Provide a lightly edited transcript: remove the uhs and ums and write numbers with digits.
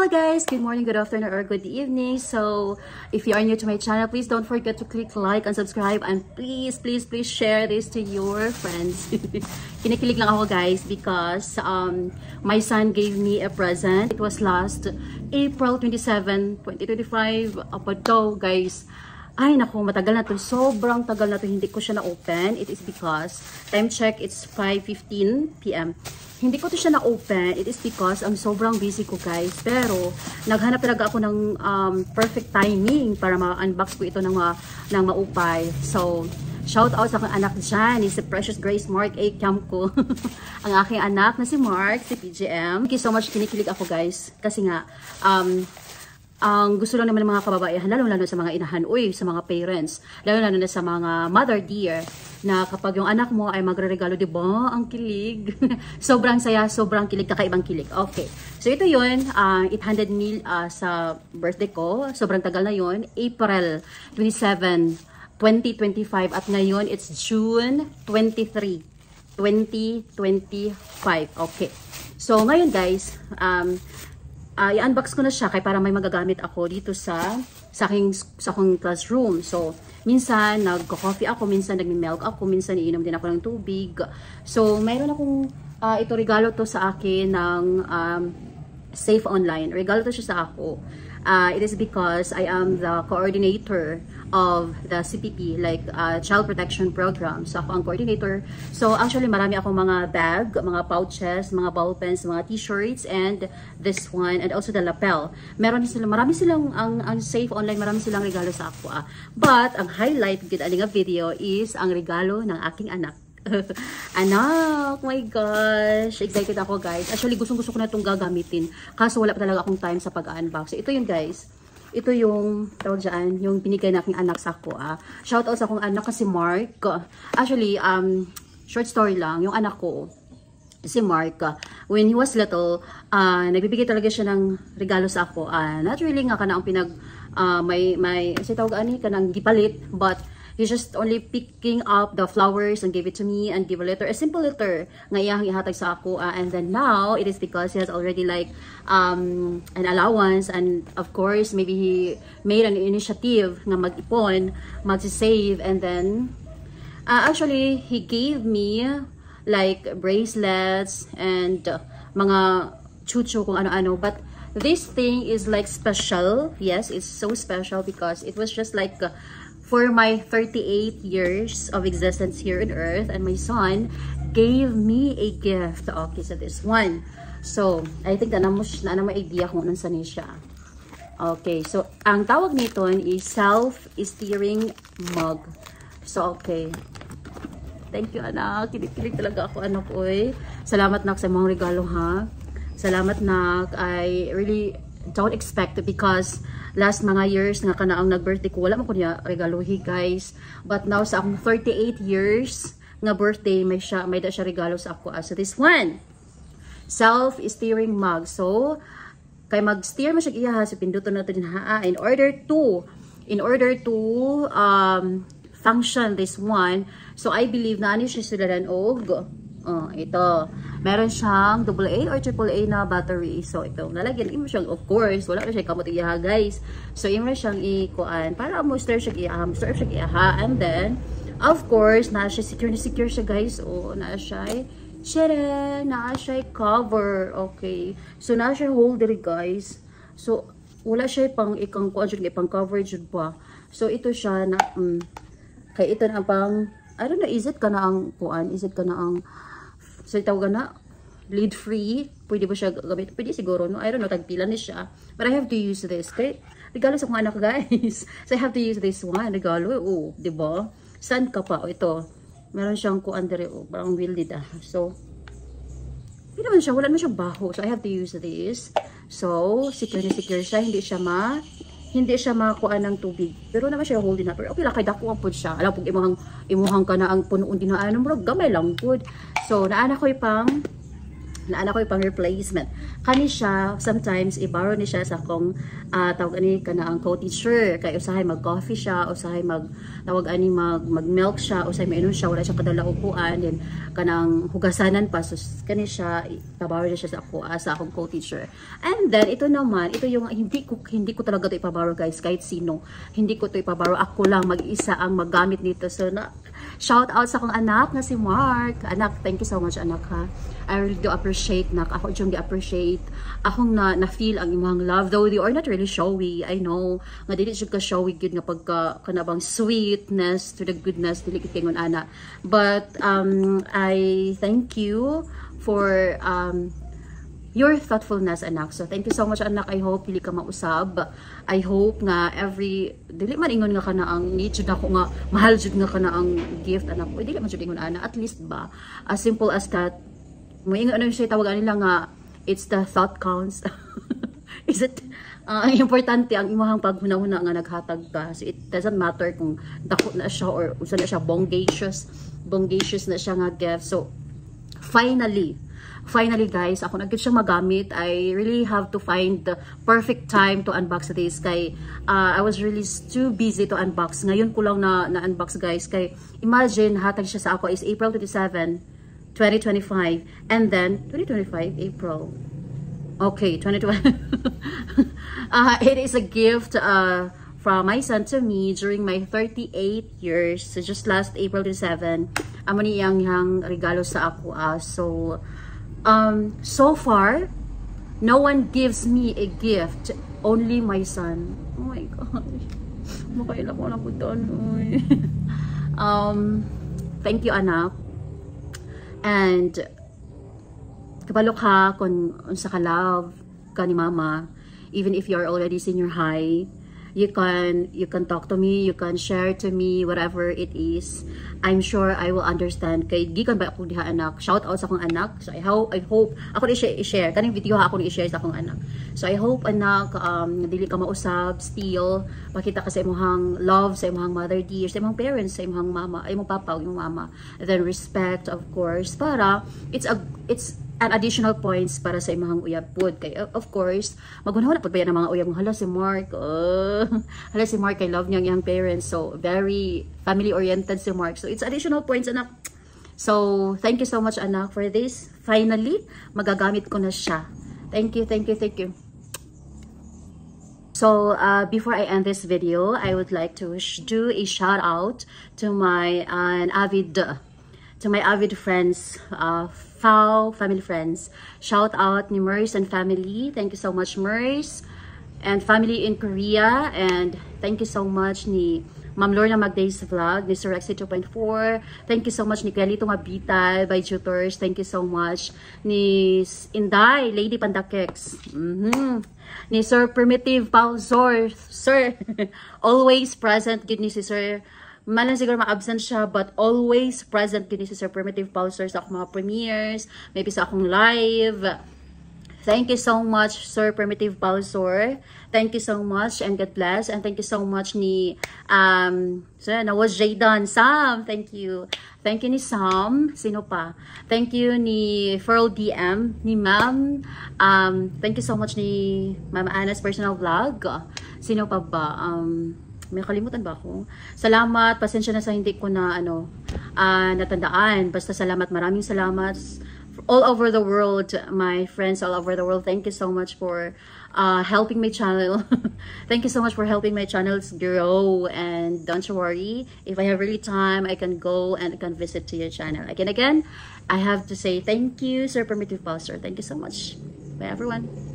Hello guys, good morning, good afternoon, or good evening. So if you are new to my channel, please don't forget to click like and subscribe, and please share this to your friends. Kinikilig lang ako guys because my son gave me a present. It was last April 27, 2025. Apa daw guys, ay naku, matagal na to, sobrang tagal na to, hindi ko siya na-open. It is because time check, it's 5:15 PM. Hindi ko to siya na-open. It is because ang sobrang busy ko guys. Pero naghanap talaga ako ng perfect timing para ma-unbox ko ito ng maupay. So shout out sa aking anak dyan, si Precious Grace Mark A. Camco. Ang aking anak na si Mark, si PGM. Thank you so much, kinikilig ako guys. Kasi nga, ang gusto lang naman ng mga kababaihan, lalo-lalo sa mga inahan, sa mga parents, lalo-lalo na sa mga mother dear, na kapag yung anak mo ay magre-regalo, diba? Ang kilig. Sobrang saya, sobrang kilig, kakaibang kilig. Okay. So ito yun, it handed me sa birthday ko. Sobrang tagal na yun. April 27, 2025. At ngayon, it's June 23, 2025. Okay. So ngayon guys, i-unbox ko na siya kaya para may magagamit ako dito sa aking classroom. So, minsan nagko-coffee ako, minsan nagmi-milk ako, minsan iinom din ako ng tubig. So, mayroon akong ito regalo to sa akin ng Safe Online. Regalo to siya sa ako. It is because I am the coordinator of the CPP, like Child Protection Program. So, ako ang coordinator. So, actually, marami akong mga bag, mga pouches, mga ball pens, mga t-shirts, and this one, and also the lapel. Marami silang, ang Safe Online, marami silang regalo sa ako. But, ang highlight ng aling video is ang regalo ng aking anak. Anak, my gosh, excited ako guys. Actually, gustong-gusto ko na itong gagamitin. Kaso wala pa talaga akong time sa pag-unbox. So, ito yun guys. Ito yung, tawag dyan, yung binigay na aking anak sa ako. Shout out sa akong anak kasi Mark. Actually, short story lang, yung anak ko, si Mark, when he was little, nagbibigay talaga siya ng regalo sa ako. Not really nga ka na ang kasi tawag ani, ka nang gipalit, but he's just only picking up the flowers and gave it to me and give a letter, a simple letter nga iyang ihatag sa ako. And then now, it is because he has already like an allowance, and of course, maybe he made an initiative nga mag-ipon, mag-save, and then actually, he gave me like bracelets and mga chucho kung ano-ano. But this thing is like special. Yes, it's so special because it was just like for my 38 years of existence here on earth, and my son gave me a gift. Okay, so this one. So, I think na mo idea kung anong saan siya. Okay, so ang tawag nito is self-steering mug. So, okay. Thank you, anak. Kilig talaga ako, anak. Salamat, nak, sa mga regalo, ha. Salamat, nak. I really don't expect it because last mga years nga ka na ang nag-birthday ko, wala mo ko niya regaluhi guys. But now sa akong 38 years nga birthday, may da siya regalo sa ako. So this one, self-steering mug. So, kay mag-steer mo siya iya, so pinduton natin din ha. In order to function this one, so I believe na ano siya sularan og ito. Meron siyang AA or AAA na battery. So, ito. Nalagyan. Imo siyang, of course, wala na siya kamot iyaha, guys. So, imo siyang ikuan. Para mo stir siya iyaha. Stir siya iyaha. And then, of course, na siya secure siya, guys. Na siya, na siya cover. Okay. So, na siya holder, guys. So, wala siya pang pang coverage pa. So, ito siya na, kaya ito na pang, I don't know, is it ka na ang kuan? Is it ka na ang, so tawag na lead free, pwede ba siya gamit? Pwede siguro, no? I don't know, tagpila ni siya, but I have to use this. Okay, regalo sa mga anak guys. So I have to use this one, regalo. Diba? Saan ka pa? Ito, meron siyang kuan dire, parang welded So hindi naman siya, wala naman siyang baho, so I have to use this. So secure siya, hindi siya makuha ng tubig. Pero naman siya holding up. Okay lang, kay dako ang pud siya. Alam pug imuhang ka na ang punuon din na ano, gamay lang pud. So naana ko pang na anak ko pang replacement. Kani siya, sometimes, i-borrow ni siya sa akong, tawag ani, kana ang co-teacher. Kaya usahay mag-coffee siya, usahay tawag ani, mag-milk siya, usahay mainom siya, wala siya kadala upuan, then, kanang hugasanan pa. So, kani siya, i-borrow niya siya sa akong co-teacher. And then, ito naman, ito yung, hindi ko talaga ito ipaborrow, guys, kahit sino. Hindi ko ito ipaborrow. Ako lang, mag-isa ang maggamit nito. So, shout out sa akong anak na si Mark. Anak, thank you so much, anak, ha. I really do appreciate, nak. Ako yung appreciate. Akong na-feel ang imong love. Though they are not really showy. I know. Nga dili siya ka-showy good nga pagka kanabang sweetness to the goodness. Dili kitingon, ana. But, I thank you for, your thoughtfulness, anak. So, thank you so much, anak. I hope dili ka mausab. I hope nga dili man ingon nga kana ang need jud ako nga, mahal jud nga kana ang gift, anak. O, dili man jud ingon, ana. At least ba, as simple as that, mo ingon ano siya tawagan nila nga, it's the thought counts. Is it, importante ang imahang paghunahuna nga naghatag ka. So, it doesn't matter kung dako na siya or usa na siya bongacious na siya nga gift. So, finally guys, ako na gid siya magamit. I really have to find the perfect time to unbox this kay I was really too busy to unbox. Ngayon ko lang na-unbox, guys, kay imagine hatag siya sa ako is April 27, 2025, and then 2025 April. Okay, 2020. It is a gift from my son to me during my 38 years. So just last April 27, amo ni yang regalo sa ako. So far, no one gives me a gift, only my son. Oh my gosh. Makaila ko na po doon. Thank you, anak. And kabalo ka kung unsa ka love ka ni mama, even if you are already senior high. You can talk to me, you can share to me whatever it is. I'm sure I will understand. Kay gikan ba ako diha, anak. Shout out sa akong anak. So I hope ako ni i-share kaning video ako ni i-share sa akong anak. So I hope, anak, dili ka mausab still, pakita ka sa imong love sa imong mother dear, sa imong parents, sa imong mama, ay imong papa, imong mama. And then respect, of course, para it's an additional points para sa imong uyab pod. Kay of course magunahon na pod ba yan ang mga uyab, hala si Mark, hala si Mark, I love niya ang iyang parents, so very family oriented si Mark, so it's additional points, anak. So thank you so much, anak, for this. Finally magagamit ko na siya. Thank you. So before I end this video, I would like to do a shout out to my avid friends, family friends. Shout out ni Mers and family. Thank you so much, Mers and family in Korea. And thank you so much ni Ma'am Lorna Magday's vlog, Mr. Rexy 2.4. Thank you so much ni Kelito Mabital by Tutors. Thank you so much ni Inday, Lady Pandakex. Ni Sir Primitive Pausor, Sir. Always present, good ni si Sir. Malang siguro ma-absent siya, but always present gini si Sir Primitive Pulsar sa akong mga premieres, maybe sa akong live. Thank you so much, Sir Primitive Pulsar. Thank you so much and God bless. And thank you so much ni was Jaydan Sam. Thank you. Thank you ni Sam. Sino pa? Thank you ni Furl DM, ni Ma'am. Thank you so much ni Ma'am Anna's personal vlog. Sino pa ba? May kalimutan ba ako? Salamat, pasensya na sa hindi ko na natandaan. Basta salamat, maraming salamat. All over the world, my friends all over the world, thank you so much for helping my channel. Thank you so much for helping my channels grow. And don't you worry, if I have really time, I can go and I can visit to your channel. Again, I have to say thank you, Sir Primitive Pulsar. Thank you so much. Bye, everyone.